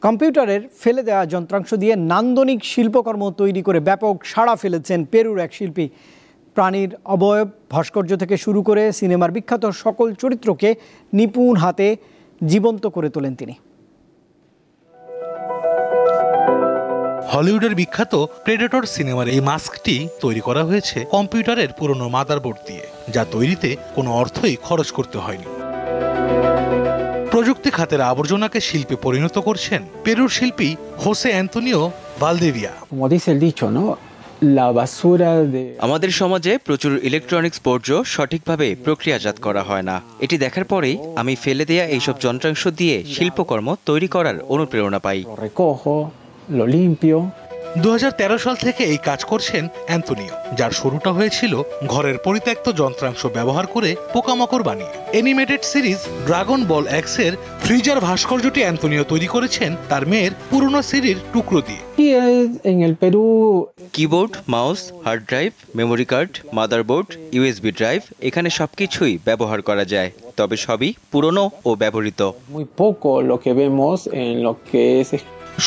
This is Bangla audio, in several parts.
কম্পিউটারের ফেলে দেওয়া যন্ত্রাংশ দিয়ে নান্দনিক শিল্পকর্ম তৈরি করে ব্যাপক সাড়া ফেলেছেন পেরুর এক শিল্পী। প্রাণীর অবয়ব, ভাস্কর্য থেকে শুরু করে সিনেমার বিখ্যাত সকল চরিত্রকে নিপুণ হাতে জীবন্ত করে তোলেন তিনি। হলিউডের বিখ্যাত প্রেডেটর সিনেমার এই মাস্কটি তৈরি করা হয়েছে কম্পিউটারের পুরনো মাদারবোর্ড দিয়ে, যা তৈরিতে কোনো অর্থই খরচ করতে হয়নি। প্রযুক্তি খাতের আবর্জনাকে শিল্পে পরিণত করছেন পেরুর শিল্পী হোসে অ্যান্তোনিও ভালদেভিয়া। আমাদের সমাজে প্রচুর ইলেকট্রনিক্স বর্জ্য সঠিকভাবে প্রক্রিয়াজাত করা হয় না। এটি দেখার পরেই আমি ফেলে দেয়া এইসব যন্ত্রাংশ দিয়ে শিল্পকর্ম তৈরি করার অনুপ্রেরণা পাই। 2013 সাল থেকে এই কাজ করছেন অ্যান্তোনিও, যার শুরুটা হয়েছিল ঘরের পরিত্যক্ত যন্ত্রাংশ ব্যবহার করে পোকামাকড় বানিয়ে। অ্যানিমেটেড সিরিজ ড্রাগন বল এক্সের ফ্রিজার ভাস্কর্যটি অ্যান্তোনিও তৈরি করেছেন তার মেয়ের পুরনো সিডির টুকরো দিয়ে। Keyboard, mouse, hard drive, memory card, motherboard, USB drive, এখানে সবকিছুই ব্যবহার করা যায়, তবে সবই পুরনো ও ব্যবহৃত।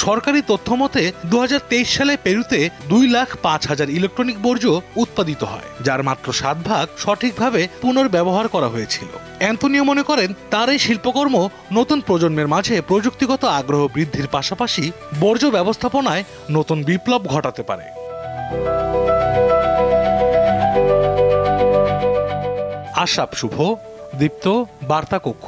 সরকারি তথ্য মতে 2023 সালে পেরুতে 2,05,000 ইলেকট্রনিক বর্জ্য উৎপাদিত হয়, যার মাত্র 7 ভাগ সঠিকভাবে পুনর্ব্যবহার করা হয়েছিল। অ্যান্তোনিও মনে করেন তার এই শিল্পকর্ম নতুন প্রজন্মের মাঝে প্রযুক্তিগত আগ্রহ বৃদ্ধির পাশাপাশি বর্জ্য ব্যবস্থাপনায় নতুন বিপ্লব ঘটাতে পারে। আশরাফ শুভ, দীপ্ত, বার্তা কক্ষ।